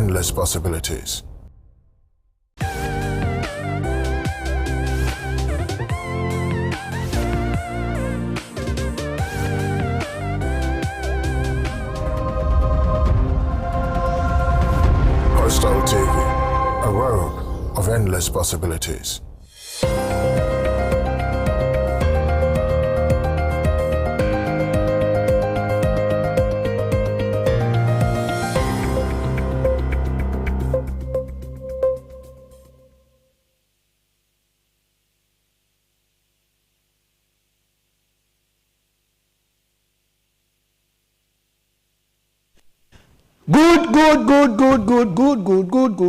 endless possibilities. Coastal TV, a world of endless possibilities.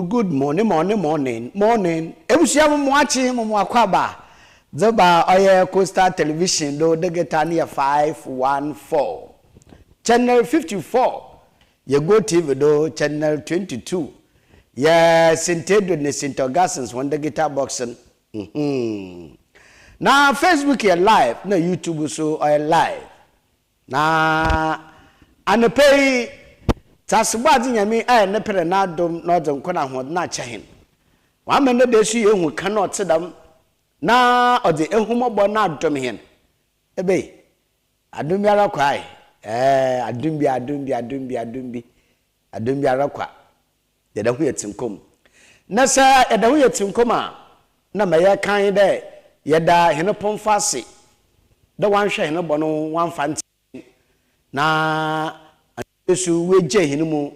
Good morning. Ebusia mwachi mwakwaba. Zoba oye Coastal Television do degetania 514. Channel 54. Ye Go TV do channel 22. Ye Sintedo ne Sintogasons one guitar boxing. Na Facebook ye live, na YouTube so oye live. Na anepei Tasubadi nyame ne pere na dom no de nkona ho na chahin wa me no de su yehu cannot sedam na ode ehumobo na dom hen ebe adum biara kwai adum biara kwa de da hu yetinkom na sa de da hu yetinkom a na maye kan de ye da hene pomfase de wan hwe hene bo no wan fa na Yesu weje hinimu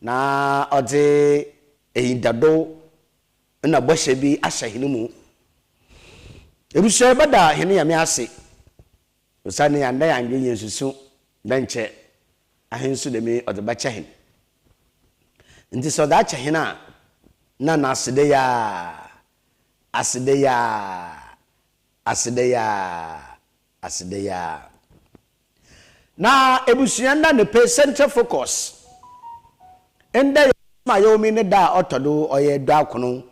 na ode ehindado na bɔhyɛ bi ahyɛ hinimu ebuso bada hini ya me ase osane ya nda ya nwe yensusu danche ahensu de me ode ba kyɛ hin nti so da kyɛ hin a na na asede ya na ebusuanda ne pe center focus enda ma yomi ne da otodo oye do akono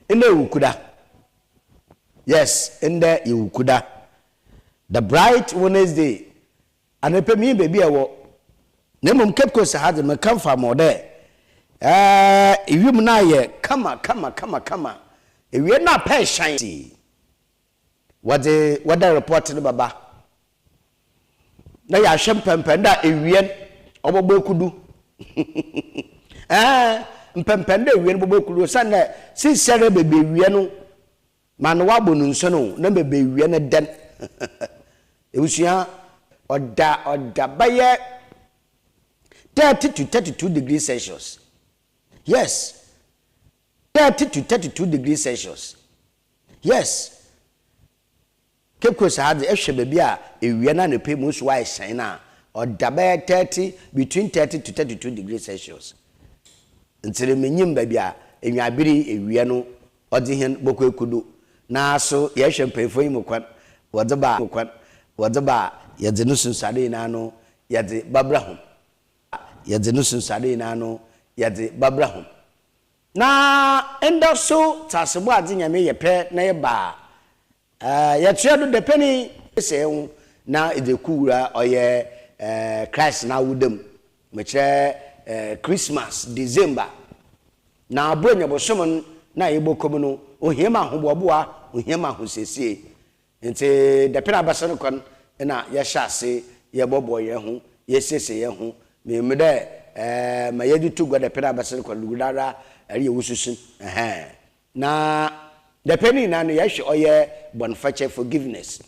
enda ewukuda yes enda ewukuda the bright Wednesday anepe mi baby ewo na mum Cape Coast had me come from ode ewim na ye kama ewie na pa shine what the report no baba na ya hwempempenda ewien obogbo kudu mpempenda ewien obogbo kudu sanna sisere bebe ewien no man wabo nu nso no na bebe ewien den ewusua oda baye 30 to 32 degrees Celsius yes 30 to 32 degrees Celsius yes Cape Coast had the Eshabia, a Vienna and pay most wise China, or Dabe 30 between 30 to 32 degrees Celsius. Until the minimum baby, and Yabiri, a Viano, or the hen Boko Kudu. Now, so yes, and pay for him. What the bar, yet the Nusun Sadinano, yet the Babrahum. Yet the Nusun Sadinano, yet the Babrahum. Now, and also, Tasabazin, I may a pair near bar. Ya triado de penny say na ide kura oye Christ na wudem meche Christmas December na abonya bosomon na yebokom no ohiema hoboboa ohiema hosesie nti de penny abaso kon na ya hyase ye bobo ye ho ye sese ye ho me de ma yedi tugwa de penny abaso kon lugudara ari wususun na the penny na no yash oye bonfache forgiveness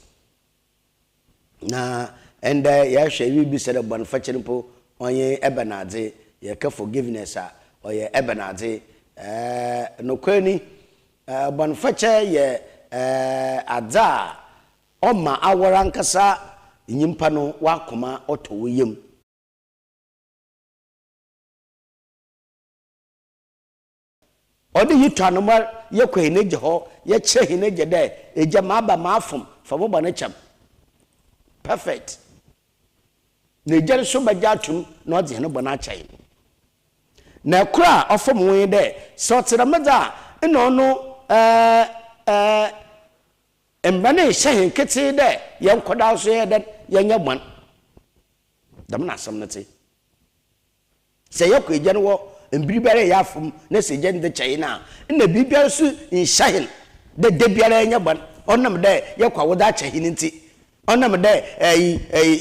na and yash we be said bonfache po oye ebenade ye ka forgiveness a oye ebenade no kwani bonfache ye adza oma awarankasa nyimpa no wakoma otowo yem odi yitwanomar ye kweneje ho ye chehineje de eja maba mafum famo bana cham perfect ne jere so bajatum na odi ne bona chai na kura ofom we de so tiramada eno no embane shehin kete de ye nkoda so ye de ye nya gban dam na asam nete se yakɔ agya no wɔ mbiri biara yɛ afom na se agya no de kyɛe na na biribiara so nhyɛhen de biara nya ban ɔnam dɛ yakɔ awoda kyɛhe nti ɔnam dɛ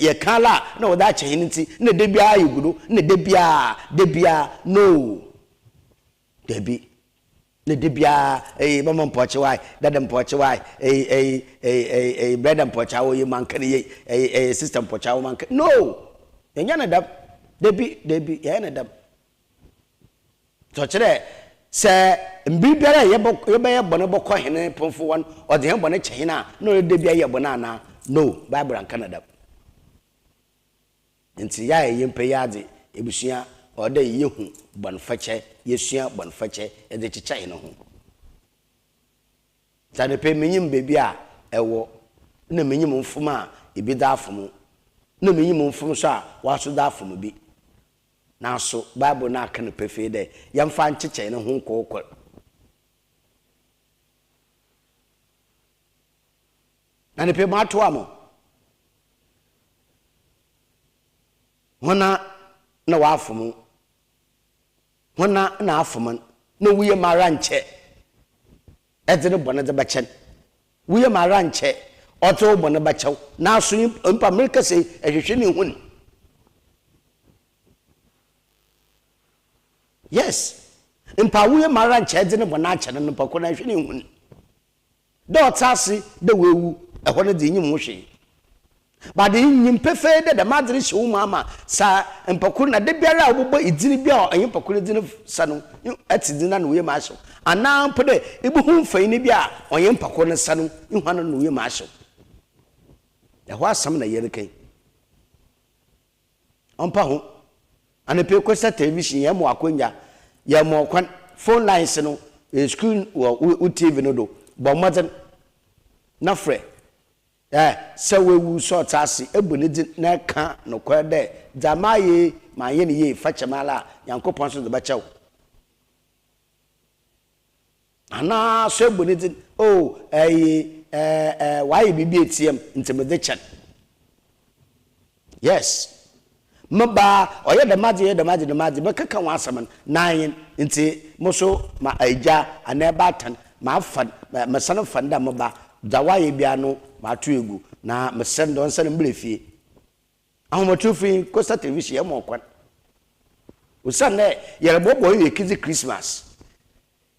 yɛ kala na woda kyɛhe nti na de biara yɛ gudo na de biara no debi na de biara mama mpɔkye wai dada mpɔkye wai brother mpɔkye wo yɛ manka ne yɛ sister mpɔkye wo manka no yɛnya na dam debi yɛ na dam to kyerɛ sɛ mbiri biara yɛbɛyɛ bɔne bɔkɔ hene pomfo wan ɔde yɛn bɔne kyɛhe na no de biara yɛ bɔne ana no bible anka na dam nti ya yɛ mpɛ yɛ ade ebusua ɔda yehu bɔnfakyɛ yesua bɔnfakyɛ ɛde kyekya ne ho tane pe menyim bebi a ɛwɔ na menyim mfom a ebi da afom na menyim mfom so a waso da afom bi na so bible na aka ne pefe de yɛmfa nkyekya ne ho kokɔ na ne pe ma to amo hona na wafom hona na afom na wuye mara nkyɛ ɛdene bɔne de bɛkyɛn wuye mara nkyɛ ɔto bɔne bɛkyɛw na so mpa mereka sɛ ɛhwehwɛ ne hun yes mpa wuye mara nkyɛ ɛdene bɔne akyɛ no mpa ko na ɛhwɛ ne hun dɛ ɔtase dɛ wewu ɛhɔ no de nyim ho hwee ba de nyim pefe de madre hye wo mama sa mpako na de biara obobɔ idini bia ɔnye mpako ne dini sa no atidi na no we ma hye ana mpo de ebuhu mfani bia ɔnye mpako ne sa no ihwa no no we ma hye ɛhɔ asam na yɛre kan ɔmpa ho ana pe ko sa television yɛ mo akonya yɛ mo kwan phone lines no screen wo TV no do bɔ modern na frɛ sɛ wewu short ase ebune di na ka no kwa de damaye ma ye ne ye fa kyemala yankopon so de ba kyɛw ana so ebune di why bibi etiem ntemede kyɛn yes mba oyɛ de maje be kaka wa asam nan nti moso ma agya ana batan ma fa ma san fa nda mba dawaye bia no matu egu na mesem don sene mblefie ahomotu fi costa television yɛ mɔkwan usan ne yɛ bobo yɛ kizi Christmas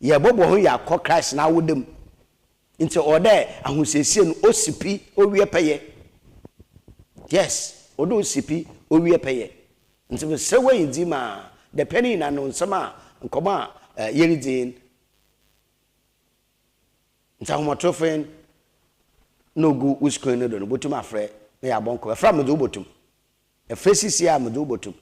yɛ bobo ho yɛ akɔ Christ na wodem nti ɔdɛ ahosesie no osipi owie pɛyɛ yes odo osipi owie pɛyɛ nti sɛ wɔ yidi ma the penny na no nsama nkɔma yɛridin nti ahomotu fi no go usko no do botum afre na ya bonko afra me do botum efresisi a me do botum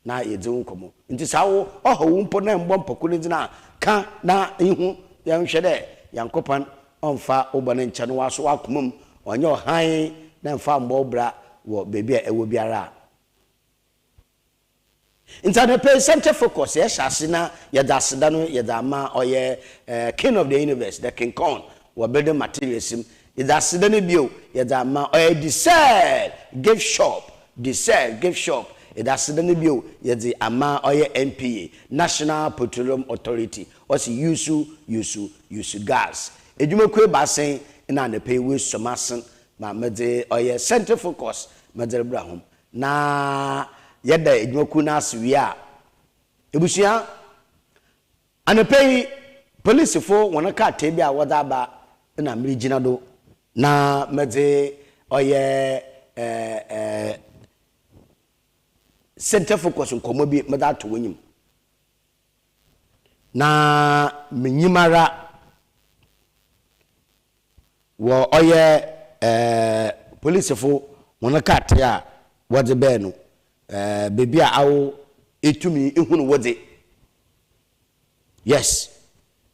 na ye dze nkomo nti sawo oho mpo na mbo mpako ne dina ka na ihu ya nhwe de yankopan onfa obone nche no waso wakomam onye ohan na mfa mbo bra wo bebi a ewo biara Internet center focus ya shase na ya daseda no ya dama oye king of the universe the king kong wo building materials that's the bio yadama or the gift shop that's the bio yadi ama or NPA National Petroleum Authority or si yusu gas edumekwe basen na na pay we somasen ma mede or center focus mede brahom na yada edumekwu na aswi a ebusia ana pay police for wona ka tebi a wadaba na mrijina do na mede oye center focus nkomo bi meda to wonyim na menyimara wo oye police fo wona kate a wode be no bebi a awo etumi ehunu wode yes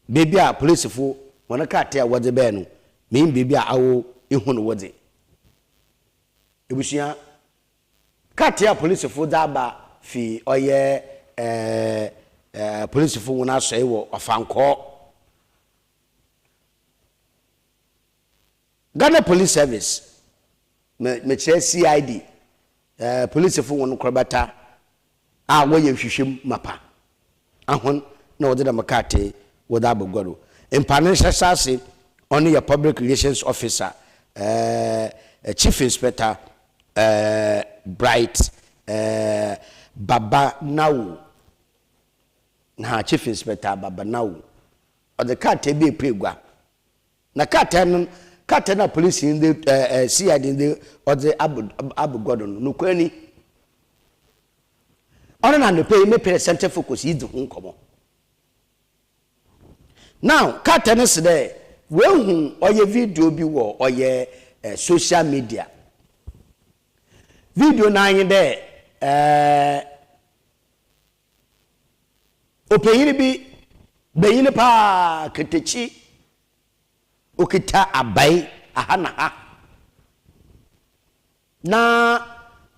bebi a police fo wona kate a wode be no me baby a awo ehunu wode ebusia katia police fo daba fi oye police fo wona so ewo ofanko Ghana Police Service me che CID police fo wona krobata a wo ye hwehwem mapa ahon na wo de makate wo da abogoro empane sasase on your public relations officer chief inspector Bright Baba Now na chief inspector Baba Now o de kate be pregwa na kate na police in the CID in the or the abogoro no kwani ona na no pay me percent focus yi de ho nkomo now kate no se there we hu oye video bi wo oye social media video na yin there opeyini bi beyini pa ketechi okita abai aha na ha na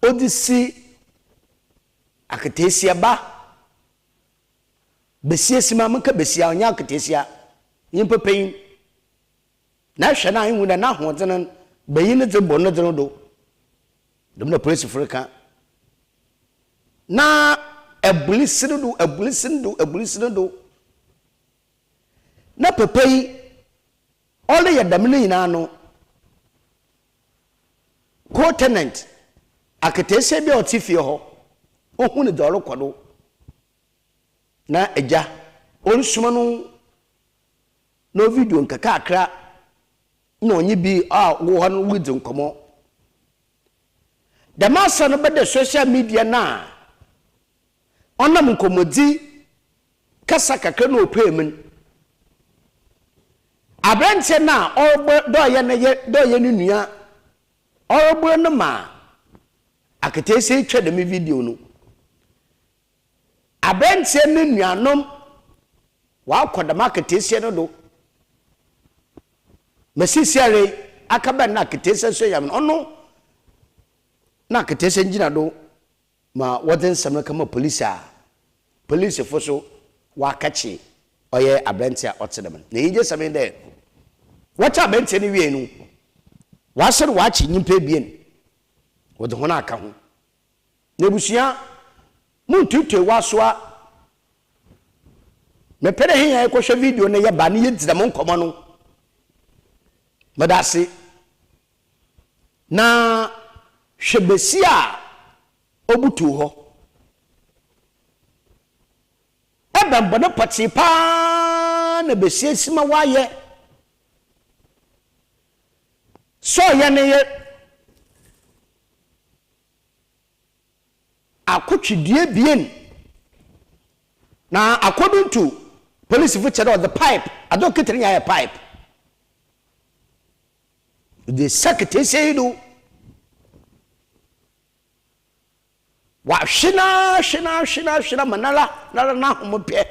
odisi aketesia ba besia sima manka besia onya aketesia yimpa peyin na hwe na hu na ho dzen beyini dze bo no dzen do dem na police frika na ebulisinu do na pepeyi all ye damne ina no co-tenant aketese bi otifie ho ohun de oro kodo na eja onsuma no video nkaka akra na onyi bi wo ho no wudze nkomo the master no be social media na onam nkomodi kasa kakra no opemen abrante na do ye ne nua orogbo no ma aketese twa de me video no abrante ne nuanom wa akoda maketese no do mesisiare akaba na aketese so yam ono na aketese njina do ma woden samna kama police foso wa kachi oye abrante a otedem na yije samen de wacha abrante ne wie no wasere wachi nyimpa bien wode ho na aka ho na busia muntutwe wasoa me pere hin ya ekohwe video na ye ba ne yedidam nkomo no madase na hwebesia obutu ho ebambo no pati pa na besia sima waye so ye ne ye akotwedie bien na according to police feature of the pipe adoketri ya pipe the secretary say do wa shina manala na homope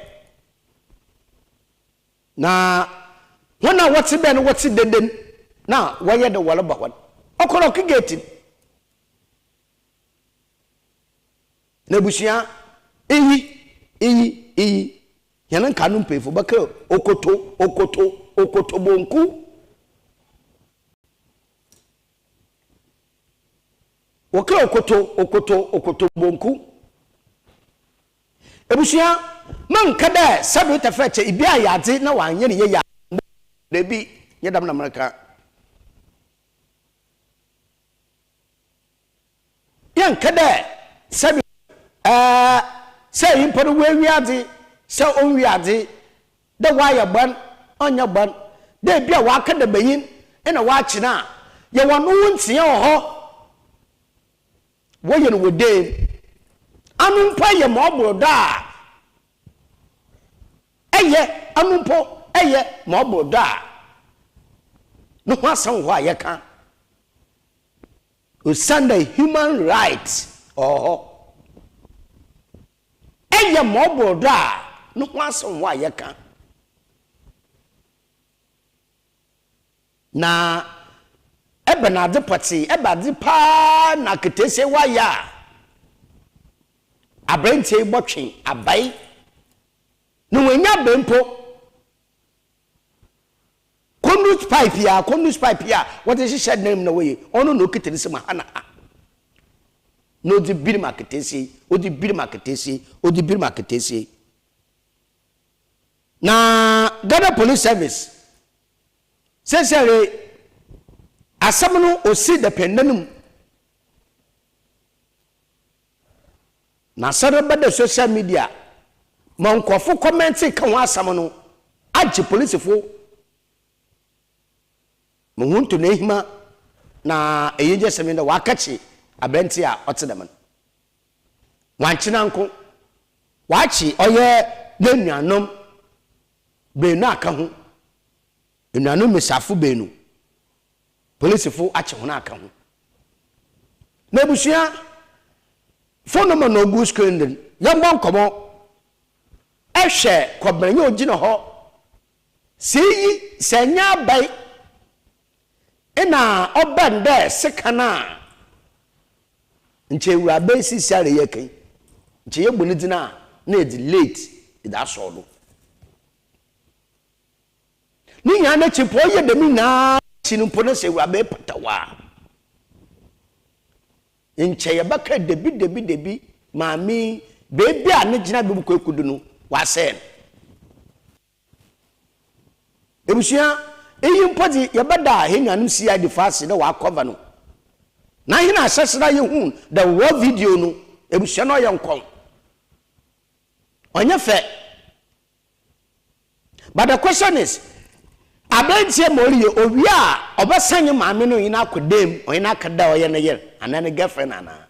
na wana what's ben what's deden na waye de wala bahwan okoro kigeti na busia eyi yanan kanun pefo baka okoto bonku waka okoto bonku ebusia man kada sabe ta feche ibi ayade na wanye ne ya debi yedam na maraka yan kada sabe say imporo we wiade say on wiade da waya ban onya ban da bia wa ka da bayin ina wa china ye wonu ntie ho wo ye no wode anumpa ye mo broda eye anumpo eye mo broda no kwasan ho ayeka o Sunday human rights eye mo broda no kwasan ho ayeka na ebe na de pati ebe de pa na ketese waya abrante botwen abai no wenya bempo conduit pipe ya what is she shed name na way ono no ketese ma hana no di biri maketesi odi biri maketesi na Ghana Police Service sesere asam no osi dependenum na sare bada social media ma nkofo commenting kan wa asam no agi police fo mo hunto na ehima na eyeje semenda wakachi abenti a otedam wanchina nko wachi oye nanuanom benu aka ho enuanom mesafo benu police fo achi ho na aka ho na busia phone no no go screen yambo nkomo ehwe kobrenye ogina ho seyi senya bai ena obande sekana nche wura be sisiare yekan nche yegbuni dina na edi late ida sodo ni ya na chipo ye de mi na chinumpo na se wura be patawa nche ye baka debi mami bebi a ne gina be buko ekudu no wa sen ebusia eyi mpodi ye bada henyanum sia di fast na wa cover no na hina asesra ye hu the raw video no ebusia no ye nkon onye fe but the question is abentie moriye owi a obasanye maame no yina akodem oyina akada oye na ye anane girlfriend ana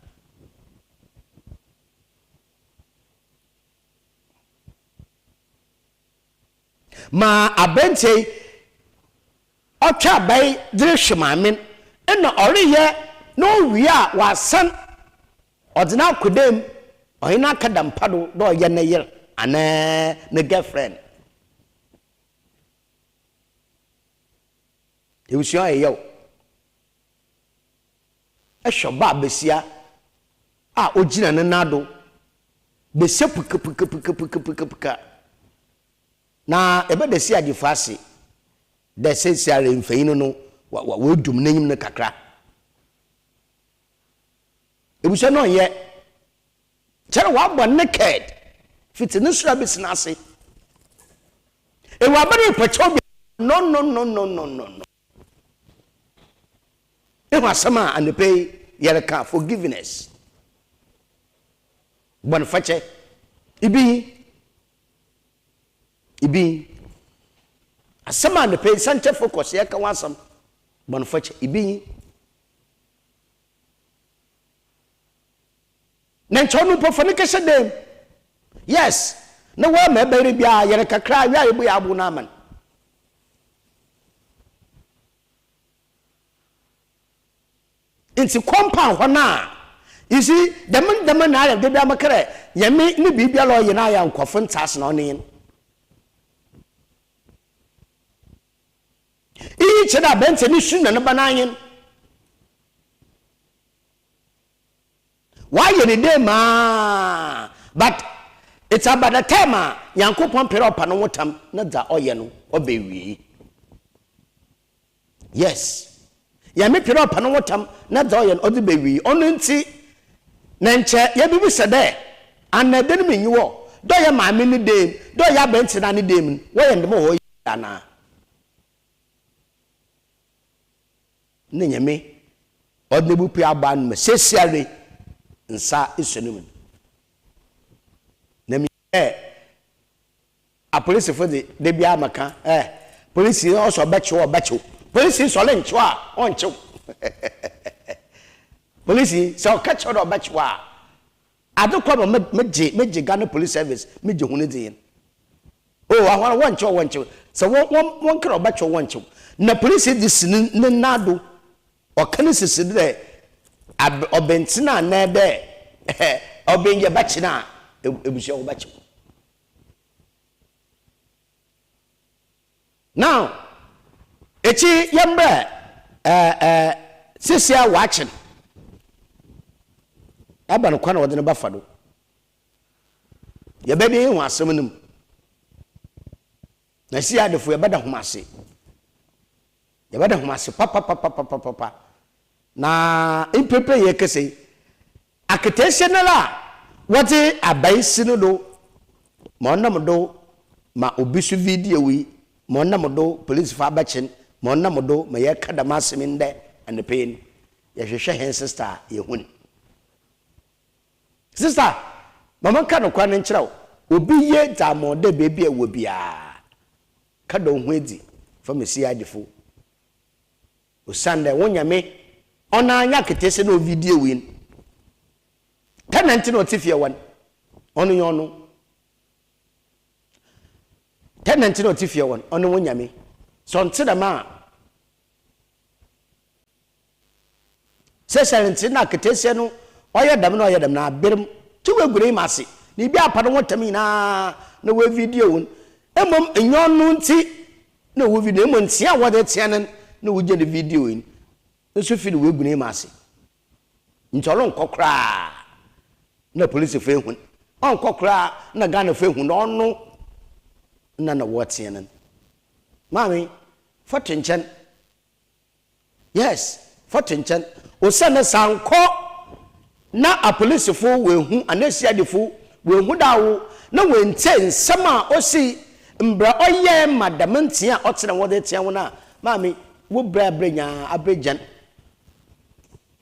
ma abentie otwa bai dire hwemamen ena oriye no wi a wasan odina akodem oyina akada mpado do oye na ye anane ne girlfriend ewusia eyo eshoba besia a ogina ne nado besia puka na ebe de sia difasi de sensia re mfeyin no wa dum nanyim ne kakra ewusia no ye chere wa gbo naked fitine sura bisinase e wa bari pecho no ewa sama and pay yereka forgiveness bon fache ibi asama and pay sanche focus yeka wasam bon fache ibi nanchonu po fornication dem yes no wa me bere bia yereka kra wi ayebu ya abu na man inti compound hona you see the man na de bia makere yemi ni bibia lo ye na ya nkofo ntas na onin i cheda bente ni shu na bananyin why you dey ma but it's about the time yankopon pere opa no wotam na da oye no obewi yes ya me pere opa no wotam na da oye no obewi onu nti na nche ya bibi sede anade no menyiwo do ya maame ni dem do ya benti na ni dem wo ye ndemo ho ana ne nyame odnebu pi aba no sesiare nsa esunumu na mi a police for de bia maka police also bacho police so le ncho a oncho police so catch or bacho a adokwa meje Ghana Police Service meje hunu din oh ahwana woncho so won kra bacho woncho na police dis ne nado o kanisisi de obentina na de obenye bachina ebusia obacho now echi yembre sisia watching aba no kwana wode ne bafado yebede hu asemnum na sia defo yebeda humase papa na impepe ye kese akitesenala wote abaisi no do ma onam do ma obisu video wi ma onam do police fa bachen ma onam do ma ye kada maseminde and the pain ye hwehwe hen sister ye huni sister mama ka no kwa ne nkyerɛw obi ye damo de baby e wo bia kada ho edi fa mesi adifo o sande wonyame ona anya ketese no video wi tenant no tifie wan onu yono tenant no tifie wan onu wonyame so ntida ma se na ketese no oyedam na abirim ti wegure mase ni bia pa no wotam na we video won emom enyonu nti na wo video emom ntia wode tianen na wo je the video yin nso fi we gune mase ntolo nkokra na police fe hun onkokra na Ghana fe hun onu na wo tianen mami fotenchen yes fotenchen o sana sanko na a police fo we hu anasi adifo we hu dawo na we nte nsama osi mbra oye madam ntia otena wode tia wona mami wo bra nya abrejan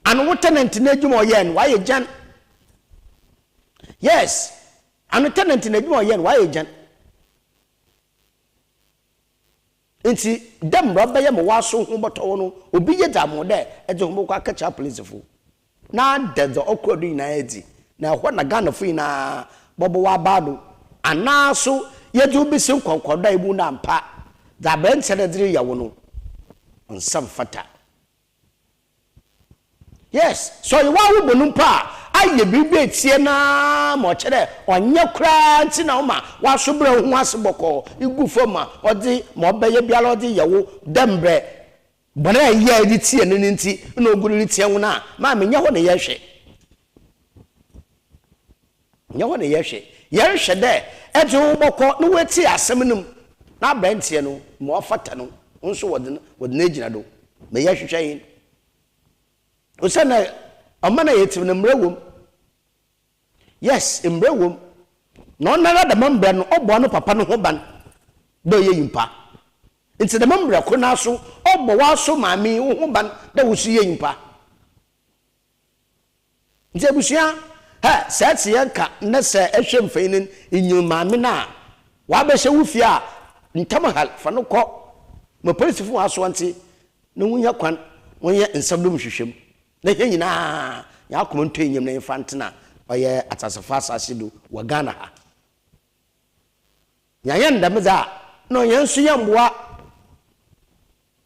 anu wo tenant na adwuma oye no waye jan yes anu tenant na adwuma oye no waye jan enti dem bra baye mo waso hu boto no obi ye damo de eje hu kwa kacha police fo na dezo okrodu ina edi na ho na Ghana fo ina bobo wa bado anaso yedu bi sin konkoda ibu na mpa da ben sedediri yawo no onsam fata yes so you wa wo bonum pa aye bibi etie na mo kire onye kra nti na ma wa so bra hu aseboko igu foma odi mo beye biala odi yawo dembre bona ye edi tie no nti na oguru ni tie wona ma me nya ho ne yehwe nya ho ne yehwe yehwe de eje uboko no weti asem num na bra ntie no mo fata no nso wode na ejina do me yehwehwe yin osana amana yetim na mrewom yes mrewom no na da mambre no obo no papa no ho ban do ye yimpa nti da mambre ko na so obo wa so maami ho ban da wo su ye yimpa nti abusia ha sat yanka na se ehwem fainin inyu maami na wa be hye wufia ntamahal fa no ko mo police fu aso anti no wunya kwan wonya nsabdom hwehwem na ye nyina ya akomo nto enyem na infantna oye atasafa asasido wa Ghana ha nya ndamza no yensu yamboa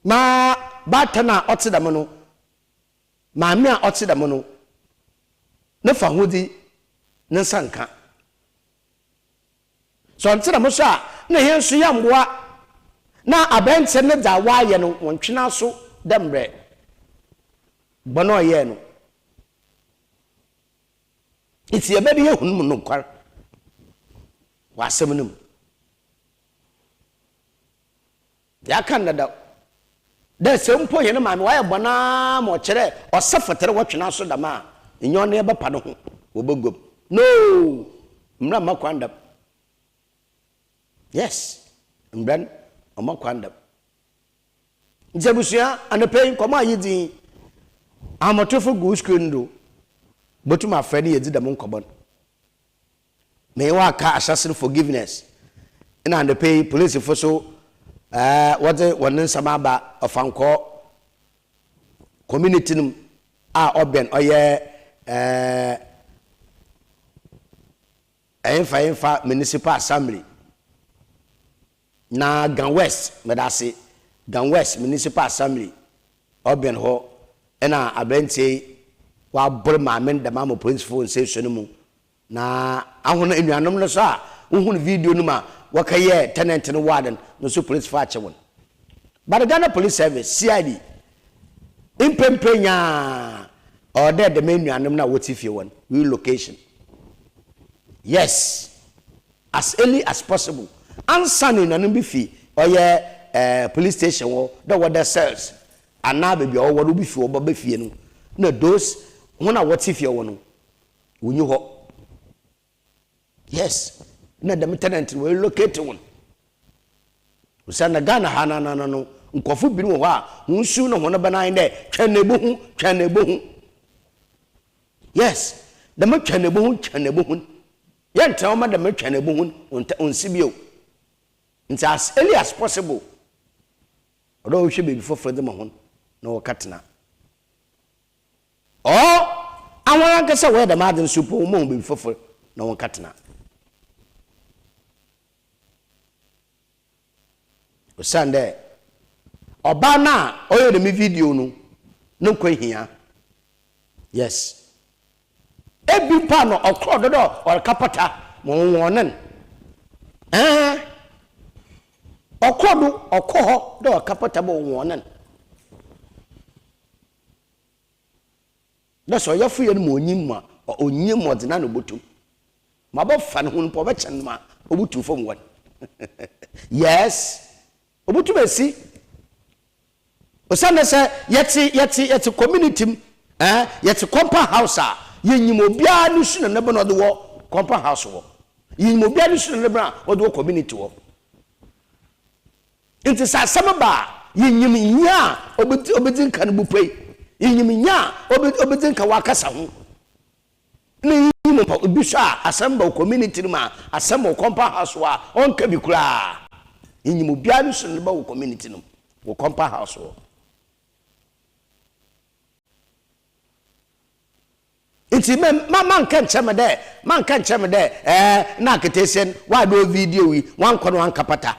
ma batana otidam no maami a otidam no ne fa hodi ne sanka so otidam so a na yensu yamboa na abente ne da waye no wontwena so dembre bono ye no iti ebedi ye hunum no kwar wa semunum ya kan da sempo ye no ma me waye bona mo kire osafatere wotwena so dama enyo ne be pa no ho obogom no mra makwanda yes mbran omakwanda njebusia anapei koma yidi amotofo go screen do botuma afani yedi da monkobon me wa ka asasir forgiveness ina anapei police for so what one samaba ofanko community num a oben oye enfa municipal assembly na Gan West medase Gan West municipal assembly oben ho ena abente wa bor maamen da mama police phone say so mu na ahona enuanom no so a uhun video no ma wakaye tenant no warden no so police fa che won but Ghana police service CID impempenya order the menuanom na wotifie won relocation yes as early as possible ansani nanom bi fi oye police station wo the water cells ana baby o wodo bi fi obo ba fie no na those wona wotifie wo no wonyi ho yes na dem tenant we locate one usana Ghana hana no nkofo bi no ho a hunsu no ho no banan de twanebo hu yes dem twanebo hu yenta o ma dem twanebo hu onsibio nti as early as possible odo hwe baby for dem ho na wo katena awon ankasa we dem adin supo mo baby for na wo katena Sunday oba na oyo de mi video no kwa hia yes ebi pa no okro do or kapata mo wonen okro ho do kapata bo wonen na so yafu ye no mo onyim mo de na no botum ma ba fa no ho po ba chen ma obutu fom won yes obutu besi osana se yeti community yeti compound house a yenyim obia no su na bo no de wo compound house wo yenyim obia no su na bo na wo de wo community wo inti sa samaba yenyim nya obedin kan bu pei yenyim nya obedin ka wakasa ho na yenyim pa obi sha asamba community ma asamba compound house wa onka bi kura yenyim obia no su na bo community no wo compound house wo inti man kan cheme de na ketesen wa do video wi wan kono wan kapata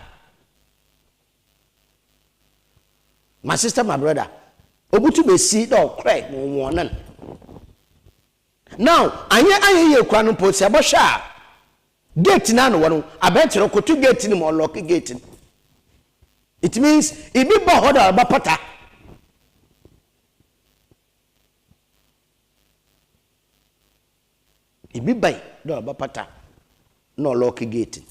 my sister my brother obutu be see do crack wonan now anye ye kwa no posi abosha gate na no wono abetero kotu gate ni mo lock gate it means ibi bo hoda ba pata ibi bai do ba pata no lock gate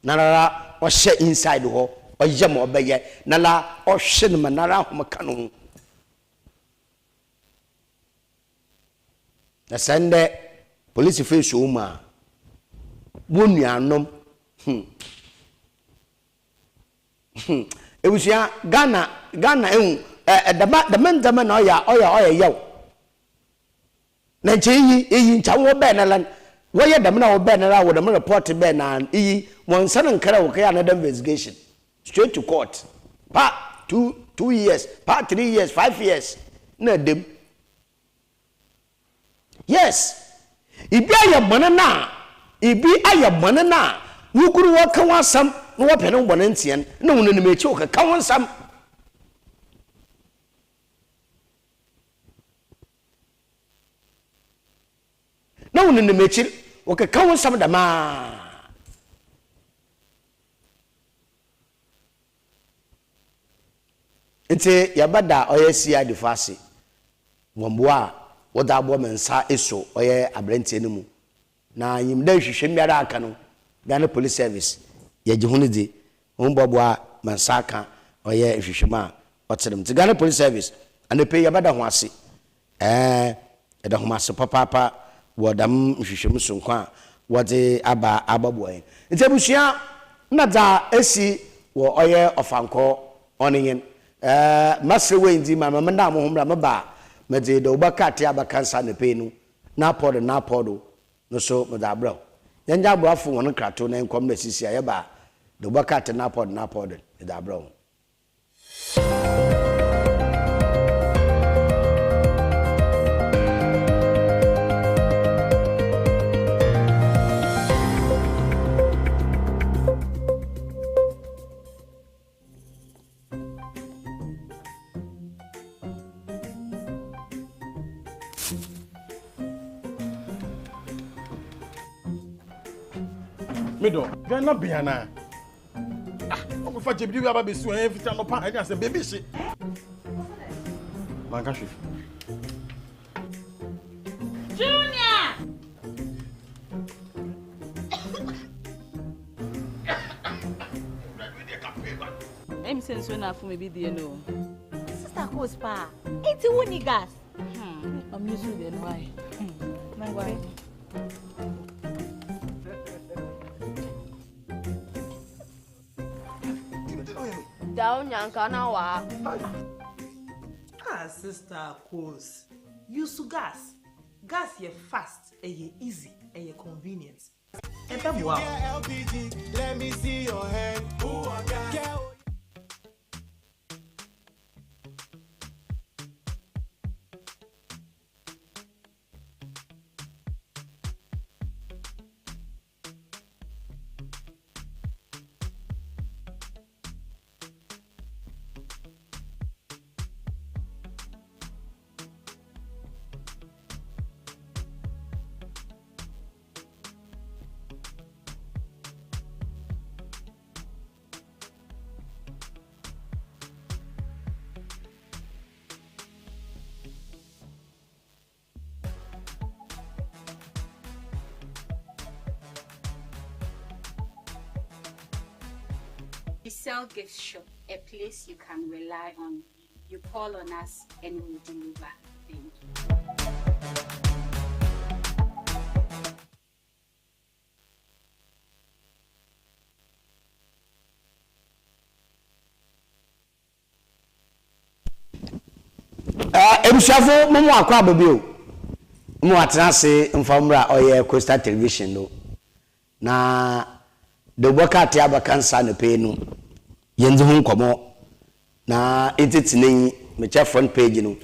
nara o she inside ho o yem obeye nala o hwe no manara homka no na sende police face o ma wonuanom ebusia Ghana ehu dama na oya yaw na ncheyi ncha wo be na lan wo ye dam na wo be na ra wo dam report be na yi won sanin kara wo kai another investigation straight to court pa 2 years pa 3 years 5 years na dem yes ibi aye bone na wukuru wo kan wasam no wo pene bone ntien na wo no mechi wo kan wansam na wo no mechi wo kan wansam da ma nti yabada oyesia defase womboa woda abo mensa eso oye abrantie nemu na yimda hwehwe miara aka no Ghana Police Service yaji hunidi womboa mensa aka oye hwehwema oterem ti Ghana Police Service anepe yabada ho ase eda ho ase papa wodam hwehwem sonkwa wode aba ababoy nti abusua na da esi wo oye ofanko onyen masrewe ndi mama manda mo humra maba mede do bakati abakansa ne penu na podo no so meda bro yanja brafo won krato na enkom na sisi ayeba do bakati na podo meda bro Mido, Ghana Biana. I'm going to you about this every time I say, baby, she. Mangashi. Junior! I'm saying so enough for me, do you know? Sister Cospa, it's a winning gas. I'm used to it, why? Why? Down yankana wa. Ah, sister, course. Use gas. Gas ye fast, ye easy, ye convenient. And wow. LPG, let me see your hand. Ooh, I got We sell gift shop, a place you can rely on. You call on us and we'll deliver. Thank you. Ebushafo mumu akwa abobio. Mu atrase mfamra oye Coastal Television no. Na the worker te abakansa ne pe no. Yenze ho nkomo na entitine me che front page no.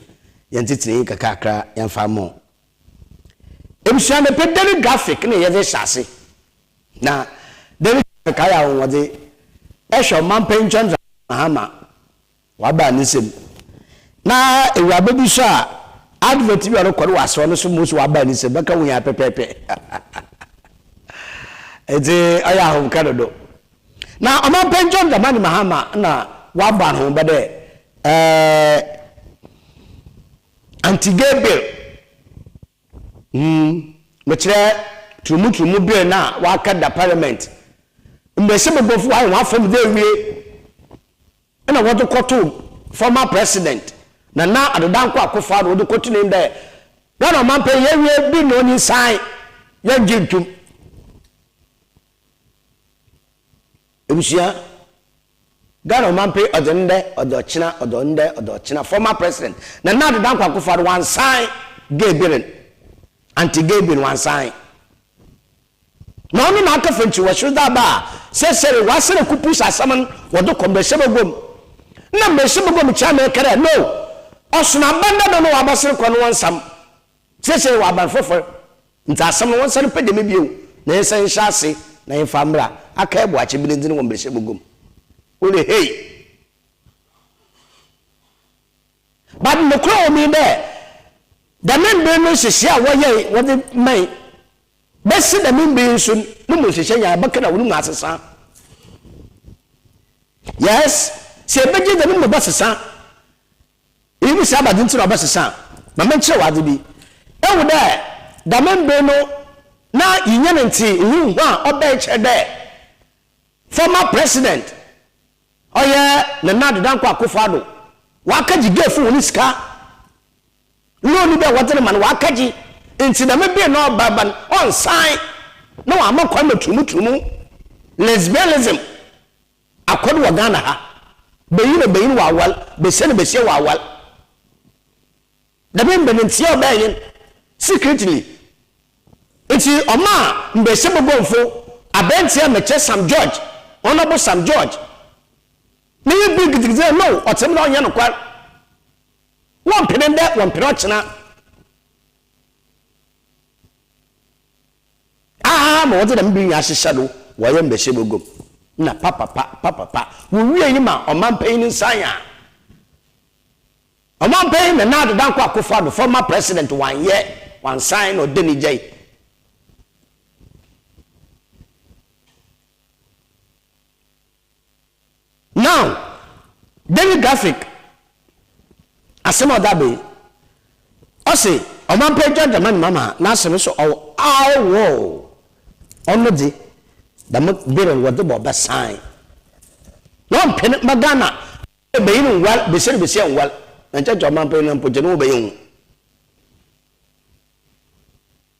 Yentitine kakakra yemfa mo. Ebusha ne pe daily graphic ne yeze hyase. Na daily kaya won wode ehwo mampen chonza hama waba nisem. Na ewurabe bi so a advert bi orokore waso no so musu waba nisem baka won ya pepepe. Eze aya hom kadodo. Na omampen chonza mani mahama na waba ho bede anti-gay bill. Mechire trumu bill na waka da parliament. Mbese bobofu ayi wa fam de wie. Na wodo koto former president na adodanko akofo ado wodo koto nim de. Gana omampen ye wie bi no ni sign ye jintum. Ebusia Gana omampen odochina former president na adodanko akofo ado one sign gay bill. Anti-gay bill one sign. No no na kafanchi wa shoda ba sesere wasere kupusa saman wodo kombese begom na mbese begom cha me kere no osuna banda no wa basere kono wansam sesere wa ban fofo nta asam no wansare pede me bio na yesen hyase na yefamra aka ebo ache bi ndine wo mbese begom ole hey bad no kro mi de the men be no hyehyia woye wode mai besi da min bin sun numu hyehyia ya bakana wonu asesa yes se beje da numu basesa ibi sa badin tiro basesa ma men kire wade bi ewu da men be no na yinya nti hu a oba che de former president oye na nadu danko akofado wakaji gefu woni sika no ni be wade man wakaji nti da me be no baban on sign no amakwa matumutumu lesbianism akodo wa Ghana ha beyin wa awal besene besie wa awal da be ntia obayin secretly nti oma mbese bobonfo abentia meche Sam George honorable Sam George me big gidigide no otem na onya no kwa won pene ochina ma wode da mbi ya hyehyɛ do wɔyɛ mbɛhyɛ bogom na papa wo wie yi ma ɔmanpan ni nsanya ɔmanpan na adodanko akofo do former president one sign no deni jai now daily graphic asema dabe ɔse ɔmanpan judge man mama na asem so awo ono di da biren wode bo ba sign no pen magana be yin wal be sere be se wal na cha joma pe na poje no be yin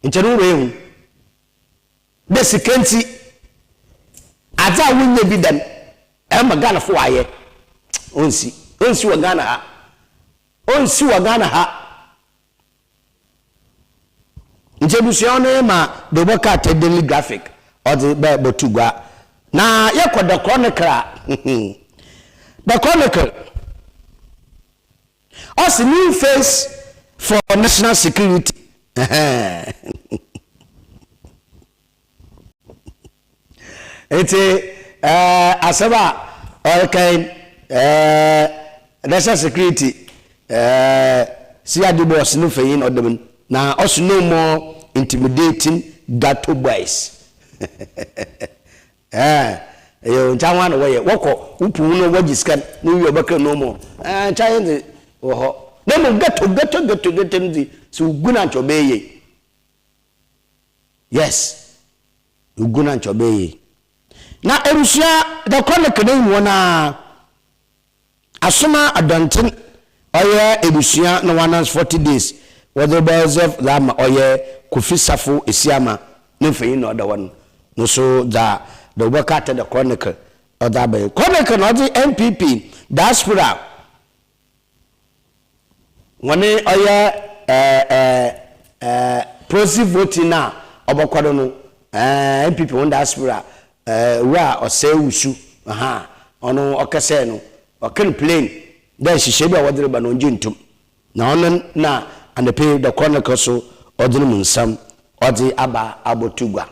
nchenu rehu de sikenti aza wunye bidan Ghana fo aye onsi wa Ghana ha onsi wa Ghana ha nchebusia no ma de boka daily graphic or the botugwa na yakọ the chronicle the chronicle us new face for national security it's asaba okay national security see adi boss no feyin odem na us no more intimidating ghetto boys yo nchawa no we woko upu no wagiskan no wi obaka no mo nchaye ndi oho na mo ghetto ndi so uguna nchobeye yes uguna nchobeye na erusia the chronicle dem wona asoma adontin oye ebusia no 140 days whether bells of lama oye Kofi Essuman no feyin no other one no so the work at the chronicle or that by chronicle not the MPP diaspora one oye proceed voting now obokwado no MPP on diaspora wa ose wusu aha ono okese no oken plane then she shebe wadre ba no njintum na ono na and pay the chronicle so odinu munsam odi aba abotugwa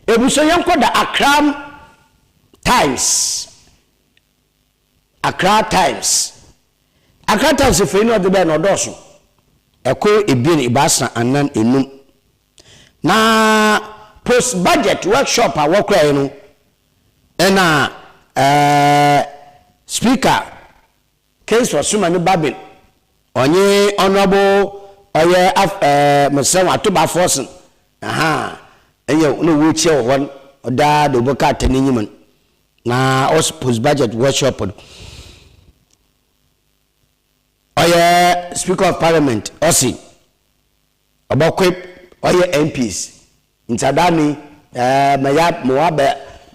ebuso yanko da Accra Times fe no de be no doso eko ebien ibasa anan enum na post budget workshop a wokra no na speaker case for Essuman Babin onye honorable oye Musa Atoba Forson aha eyo no wo che won oda do boka taninyiman na os post budget workshop oye speaker of parliament osi obakwep oye MPs ntadani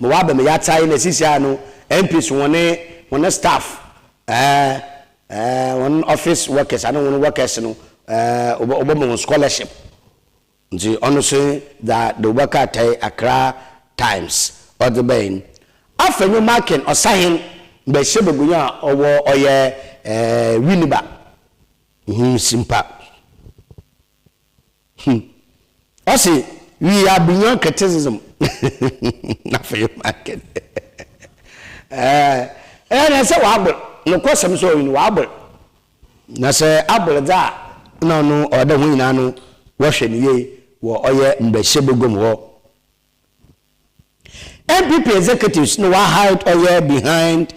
mowabe me yatai na sisia no MPs wone staff one office workers I don't want workers no obama scholarship nti ono say that the worker at Accra Times or the bain afenyo marking osahin be shebegunya owo oye winiba simpa osi we are beyond criticism na for market na say wa no kwasam so yin wa abul na say abul da no oda hu ina no wo hwe ne ye wo oye mbehye begom ho MPP executives no wa hide oye behind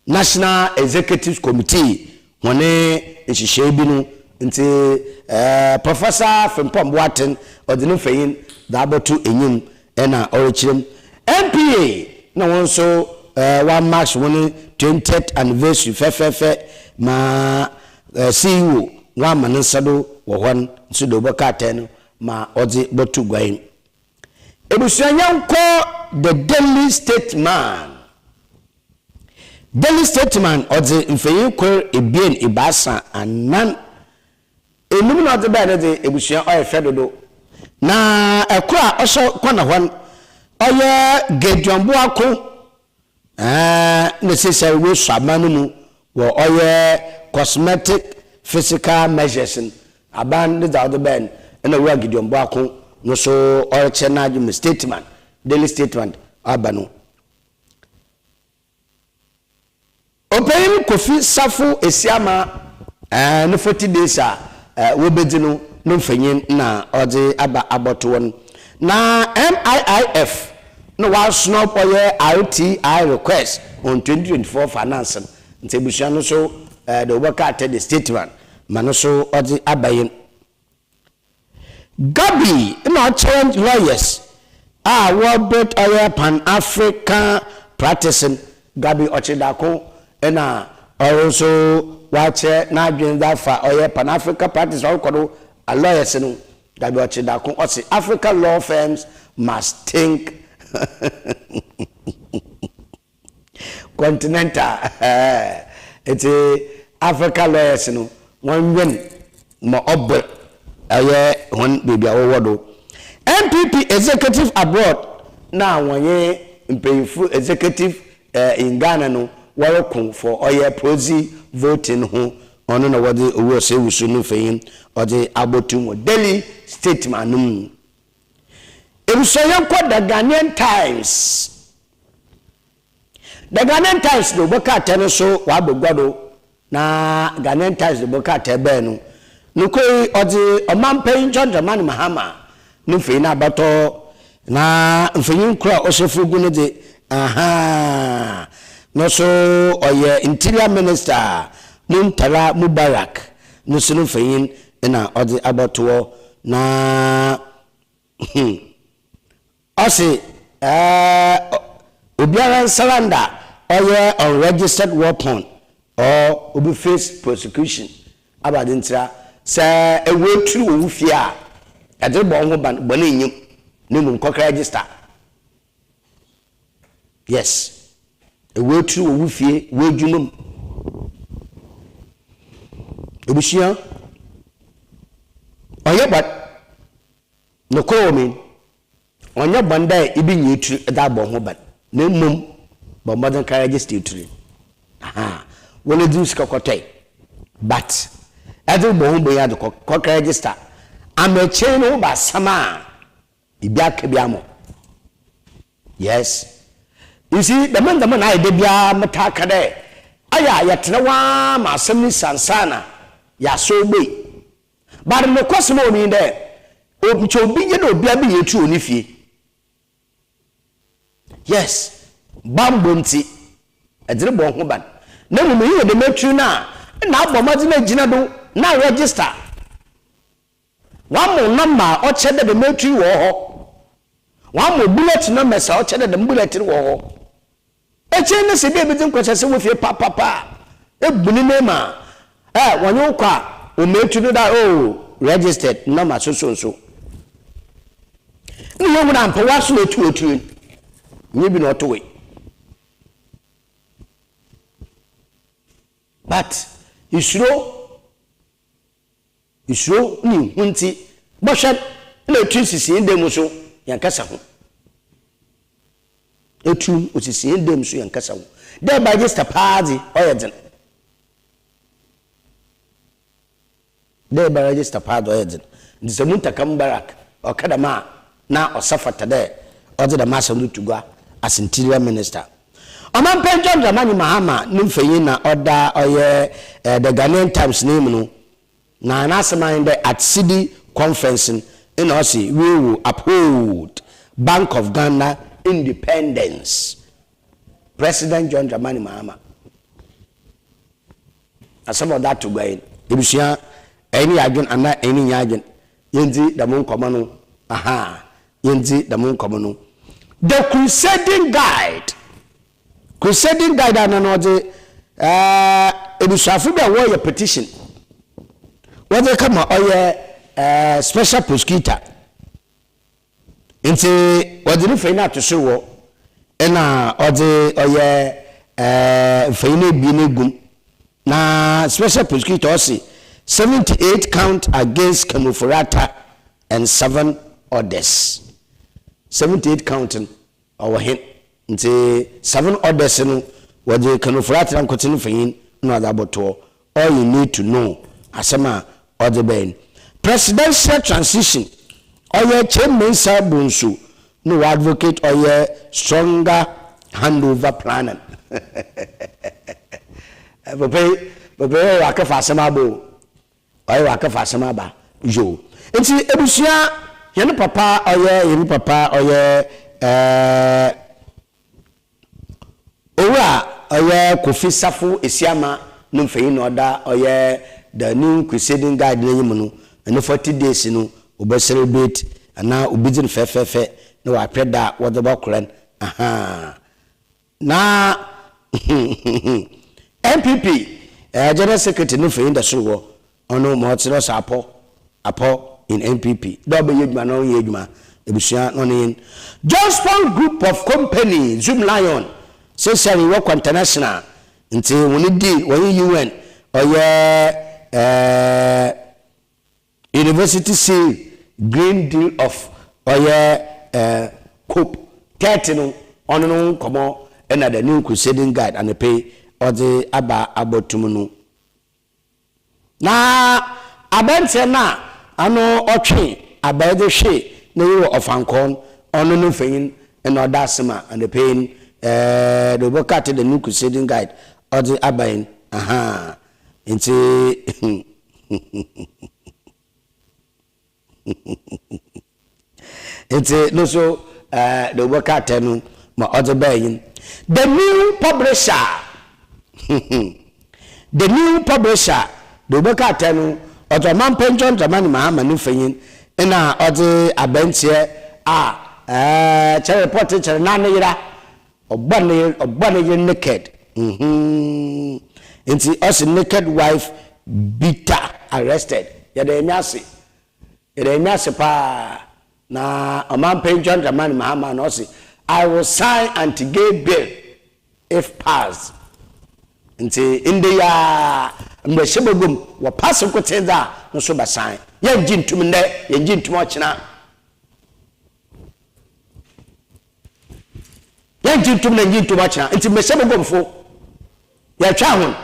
National Executive Committee wone ehihye bi no nti Professor Frimpong Boateng odinu feyin da abotu enyim na orechirem MPA na won so one march one 20th anniversary fe ma CEO wa mansado wo hon so do boka ten ma odi botu gwain ebusuanyanko the Daily Statesman odi mfeyin ko ebien ibasa anan enum na odi ba ne de ebusuan oyefe dodo na ekura oso kwana hon oye gedwambo ako necessary we swamanu mu wo oye cosmetic physical measures aban de da ben na we gedwambo ako no so oye chenaju statement Daily Statement abanu Open Kofi Essuman no 40 days we bedinu no mfanyin na odi aba aboto won na MIIF no wa snop oye RTI request on 2024 finance ntebusia no so the work at the statement man so odi abayin Gabi no challenge lawyers world bet oye pan African practicing Gabi Ochidako na also watch na adwen that for oye Pan Africa practice all kodo a lawyers no that we watch that ko say Africa law firms must think continental it's Africa lawyers no one win mo obel aye one baby awodo MPP executive abroad na wonye impayful executive in Ghana no welcome for oye proxy voting ho ono na wode owo se wusu no feyin ode abotum daily statement num ebusoye kwa the Ghanaian Times no boka tene so wa begwado na Ghanaian Times no boka tebe no nukoi ode omampen John Dramani Mahama no feyin na abato na feyin kura osofugu no de aha no so oye interior minister Muntara Mubarak no sinu feyin na ode abato na ose obiara surrender oye unregistered weapon or obi face prosecution abadintra say ewetru owufia ade bo ho ban bone nyim nemu kokra register yes ewetru owufie wejumum obishia oye but no call me onye banda ibi nyetru da bo ho ban nemum bo modern car register tru aha wole do skokotay but ade bo ho boya de kokra register ameche no ba sama ibia kebiamo yes you see the man na ide bia mataka de aya yetena wa ma asem ni sansana ya so gbe but no kwasmo ni de obi ye no bia bi yetu oni fie yes bambo nti edire bo ho ban na mu yi de metu na abomadi na gina do na register one more number o chede de metu wo ho one more bullet number sa o chede de bullet wo ho eche ne se bi din kwese se wo fie papa ebuni nema wonye kwa o metu do da registered number so ni wo na mpa waso etu ni bi no to we but isuro ni hunti boshan na etu sisi ndem so yankasa ho etu osisi ndem so yankasa ho there by just a party oyeden there by register party oyeden ndisemunta kambarak okadama na osafata there ode the master no tugwa as interior minister omampen John Dramani Mahama nimfeyin na order oye the Ghanaian Times name no na anasema at city conference in Aussie we will uphold Bank of Ghana independence. President John Dramani Mahama as some of that to go in ebusia any agent and any agent yendi the moon common aha yendi the moon common the crusading guide and another ebusafu be war petition what they come special prosecutor nti wadi ni feina to so na odi feina bi na gum na special prosecutor osi 78 count against Kanufurata and 7 others 78 counting our hint nti 7 others no wadi Kanufurata and continue fein no other boto all you need to know asema odi ben presidential transition oye Chemensa Bunsu no advocate oye stronger handover planning Bebe waka fasema bo oye waka fasema ba jo nti ebusia ye no papa oye owura oye Kofi Essuman no mfeyin no da oye the new crusading guide n'enyim no and 40 days no obe celebrate ana obidin fefefe na wa peda wo de bakran aha na NPP general secretary no fe industry wo ono mo tiro sa apo in NPP do be yeduma no yeduma ebusua no ne Johnson group of company Zoom Lion say say work international until when di when UN university say green deal of cope 30 no ono no komo na the new crusading guide and the pay or the abotum no na abente na ano otwe abede hwe na yo ofankon ono no feyin and odasema and the pain the book at the new crusading guide or the abain aha into it's no so the book at no ma other bayin the new publisher the book at no other man pension jamani mahama no feyin na other abentie chere report chere na yira obane naked into us naked wife bitter arrested ya de nyase pa na man pension jamani mahama no say I will sign anti-gay bill if passed. Into India, Mbeshebogum, what pass of Koteza, no so by sign. Yan jin to me, yan jin too much now. Yan jin to me, jin too much now. Into Mbeshebogum for your town.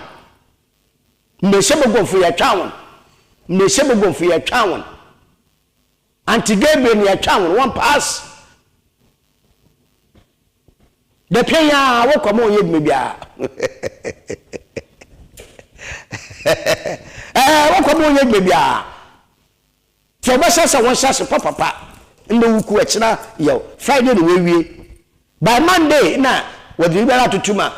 Mbeshebogum for your town. Mbeshebogum for your town. Anti-gay bill in your town, one pass. The player wo komo yed me bia wo komo yed me bia so ba sasa won sasa papa ndo wuku akira yo Friday no wewie by Monday na wodi bela tutuma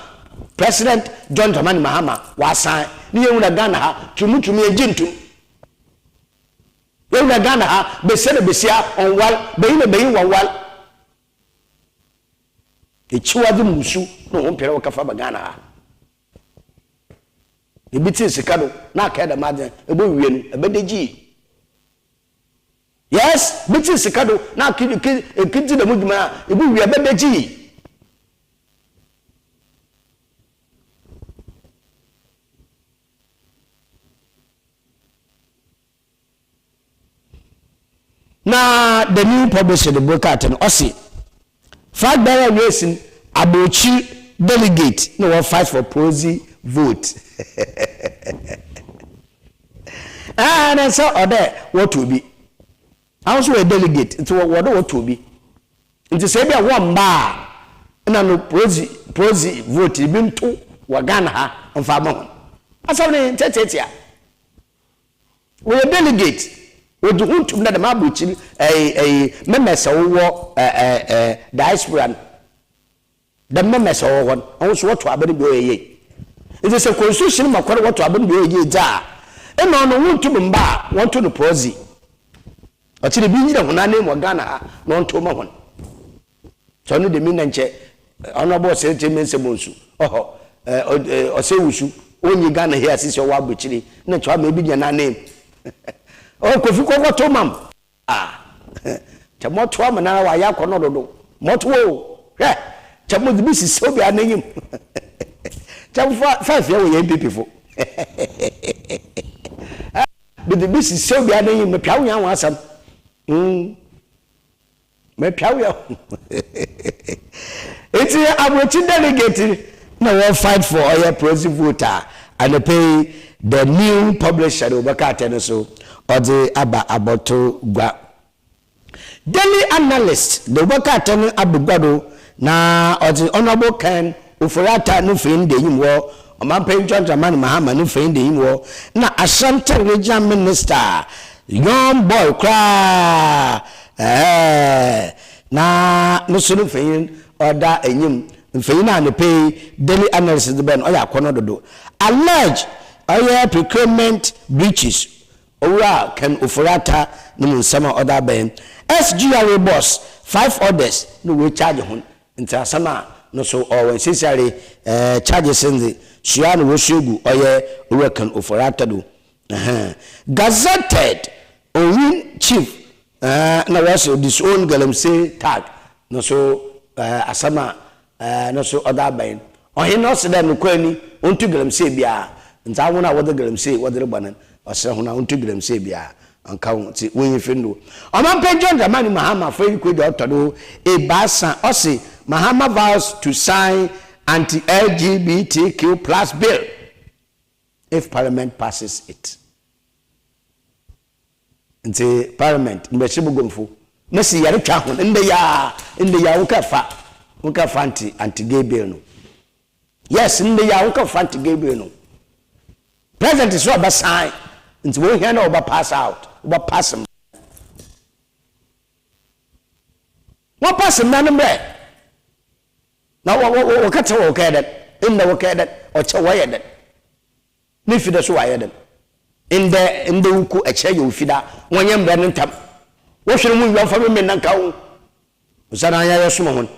President John Dramani Mahama wa san ni yewu na Ghana ha tumutumi ejintum yewu na Ghana ha be se besia onwal be yin wanwal echiwadu musu no ompere wakafa bagana ebiti sikado na akada maden ebo wienu ebedeji yes biti sikado na ekiti da muduma ebo wi ebedeji na the new publisher the book at an osi fact bearer racing abochi delegate no one fight for prosy vote and so other what will be also a delegate to what will be into say be one bar na no prosy vote been to wagana ha on farm aso ne tetetia we delegate we do want to na the mabuchi members wo diaspora the members wo also what to abani be ye it is a constitution makwara what to abani be ye ja e no no want to mba want to no prosy o ti bi nyira hona na mo Ghana no nto ma hon so no de mi na nche honorable secretary mensebonsu oho o se wusu onyi Ghana here sisi o wa abuchiri na chwa ma bi na name o Kofi ko to mam cha moto am na wa ya kono dodo moto wo hwe cha mo bi sisi obi ananyim cha 5 year we MPP fo bi de bi sisi obi ananyim me pia wo yan asam me pia wo it's a delegate no one fight for oil prosy voter and pay the new publisher Obaka so or the aboto gwa daily analyst the Obaka abugado na or the honorable Ken Ufurata no fin de him wo o man pay John Dramani Mahama no fin de him wo na Ashanti regional minister young boy cry na no sunu fin order enyim mfeyina ne pay daily analysis the ben oya kono dodo allege oya procurement breaches owura Ken Ufurata no nsama order ben SGRA boss 5 orders no we charge hon nti asama no so o when sincerely charges in the Suano Wosugu, Oye, Reckon Uforatado. Gazetted, Owin Chief, no also disown Galamsey tag, no so Asama, no so other bane. Or he not said no queni, unto Galamsey bia, and I wonder what the Galamsey, what the banner, or someone unto Galamsey bia. And count it when you feel. On my page, the man Mahama for you could do a basa Ossi Mahama vows to sign anti-LGBTQ plus bill if Parliament passes it. And say Parliament, Meshibu Gumfu, Messi Yarikahun, in the ya Uka anti-gay bill. Yes, in the ya Uka anti-gay bill. President is what sign. It's we hand over pass out. What pass him? What pass him? None of them. Now what catch a work at it? In the work at it or chaway at it. If it is why at it. In the uku a chair you fida when you're burning tap. What should we want from men and cow? Zanaya Summon.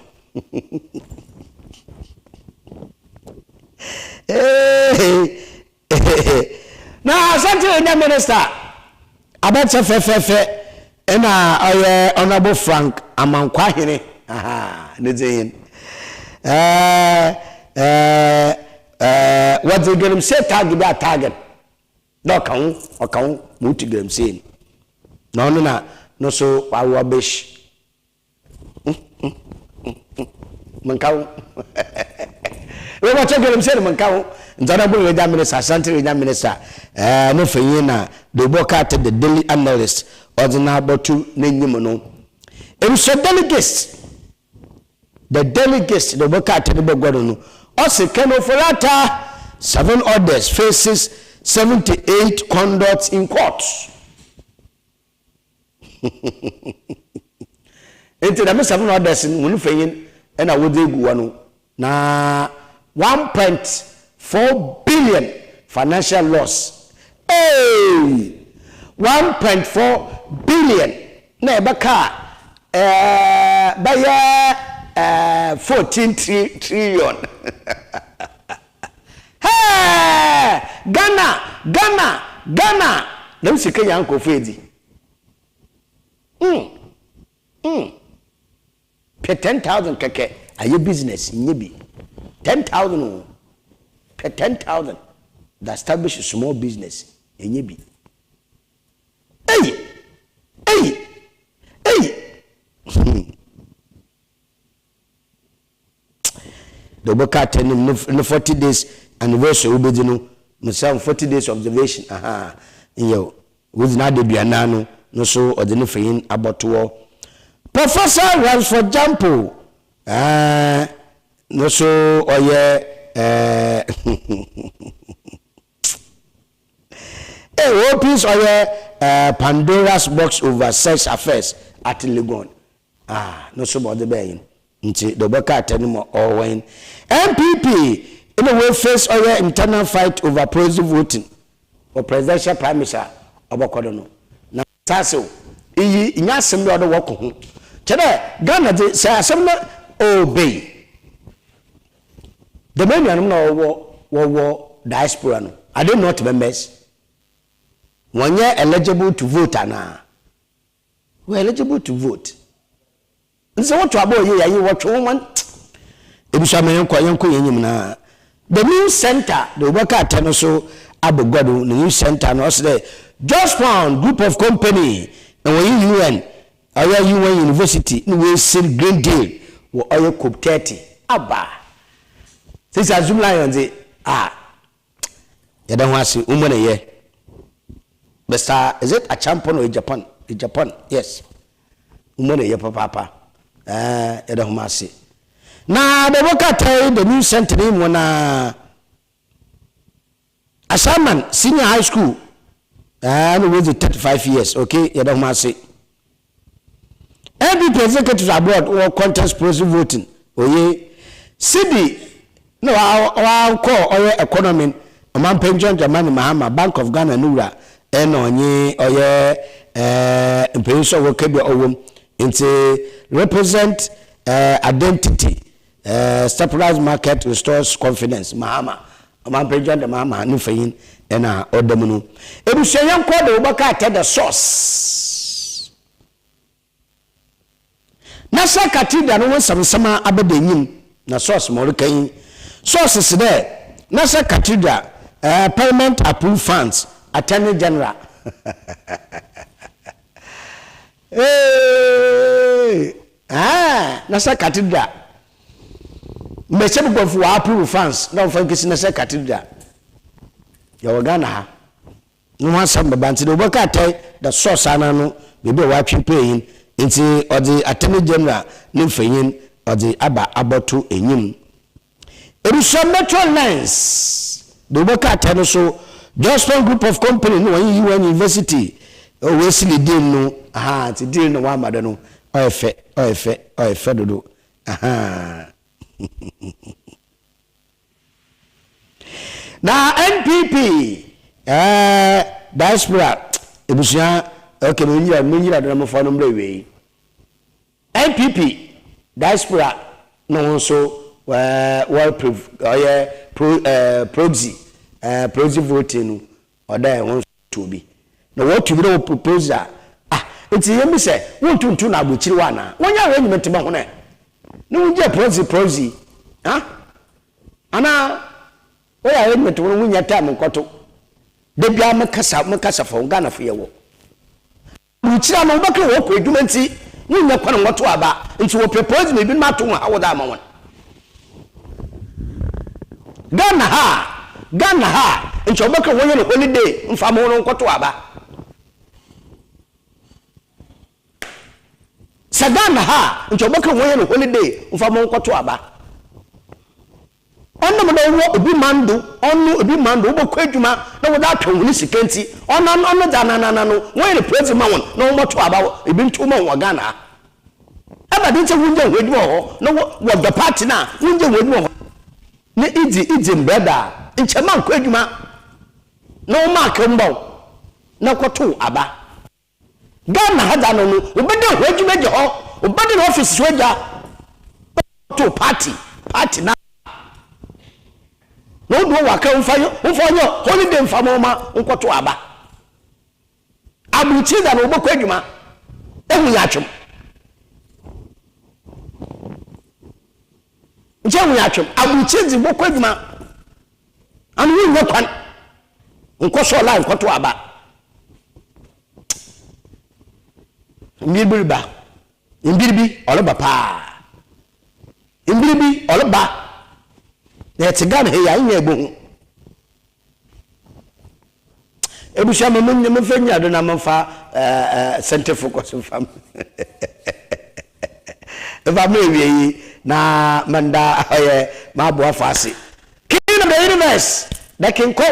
Now, Central Minister, about Fefe, and Honorable Frank Amanquahine. Aha, the what they get him say target that target. No count, multi game saying. No, so I rubbish. Mancao. We were checking him say Mancao. Honorable Minister, Central Minister, no fayina, the work at the daily analyst, or the number 2 Ninimono. It was the delegates, the work at the Bogono. Also, Keno Ferrata, 7 orders faces 78 conducts in courts. Into the 7 orders in Munfayin, and I would do na 1.4 billion financial loss. Hey, 1.4 billion. Nebaka, by 14 trillion. Hey, Ghana. Let me see Uncle Freddy. Pay 10,000 keke. Are you business in Yibi? 10,000. Pay 10,000. That establish a small business in Yibi. Hey. The work at in 40 days anniversary will be no 40 days observation. Aha. Yo, with not the Bianano, no so or the Nufain about war. Professor runs for Jampo. No so or opens or Pandora's box over sex affairs at Legon. No so about the baying. The work at anymore or when MPP in a way face or internal fight over presidential voting or presidential prime minister of Okodono. Now, Tasso, in your assembly other work. Today, Ghana say assembly obey. The men are no diaspora. I don't know what members. 1 year eligible to vote, Anna. We're eligible to vote. And so what trouble you watch woman? The new center, the worker at Tenoso Abogodo, the new center, and also the just found group of company, and when you UN, our UN University, we see Green Deal, or Oyo Cup 30. Abba. This is Zoom line on the you don't want to see woman a year. But is it a champion or Japan? Japan, yes. Woman a year, papa. You don't want to see. Now the worker tell the new center name when Asorba senior high school and with the 35 years, okay, you don't want to say. Every executives abroad or contest process voting. Oh yeah. CB no I'll call or economy a man pension Jamani Mahama Bank of Ghana Nura and on ye or yeah imperial work be into represent identity stabilize market restores confidence Mahama man president the mama no fayin na odam no ebusuyan ko de obaka ate the source na sa cathedral no samsama abedanyim na source mo rekan source is there na sa cathedral parliament approved funds attorney general na sa cathedral me se go for approve funds na for kisi na sa cathedral ya wagana ha no ansam banti do boka tai the source ana no bebe wa twipeyin nti odi attorney general ne fanyin odi aba aboto enyim eruso metro lines do boka tai no so Johnson group of company no one university o we sili deal no ti deal no wa mada no o efe dodo na NPP diaspora ebusia okay no nyira do mo fa no mrewe NPP diaspora no so well proof proxy proxy voting oda won to be na what to be proposal nti yemi se won tuntu na agbochiri wa na wonya we nyimete ba ho na ni wonje proxy ana oya we nyimete won wonya ta mkoto de bia mekasa fo Ghana fo yewo uchira no baka wo ko eduma nti wonya kwa no woto aba nti wo propose me bi ma to ha wo da ma won Ghana ha nti obaka wonya no holiday mfa mo no nkoto aba Sagana ha nti obaka wonya no holiday mfa mo nkoto aba onno mo do obi mando obakọ adwuma na wo da atwon ni sikenti onno da na no wonya no president ma won na wo moto aba ebi ntu ma wo Ghana aba de nche wunje wedwo ho na wo the party na wunje wedwo ho ne iji mbeda nche ma nkọ adwuma na wo mark mbo na koto aba Ghana hada no obede ho adwuma je ho obede no office so ja to party na no do waka mfanyo holiday mfamo ma nkoto aba abuchi da no obekọ adwuma ehu ya twem njehu ya twem abuchi di bokọ adwuma anu wi nokwan nkoso la nkoto aba Imbiribi oloba pa Imbiribi oloba na tigana he ya nya egbo ebusha mamanya mfanya do na mfa center focus fam eva mewi na manda ma bo afase king of the universe that can call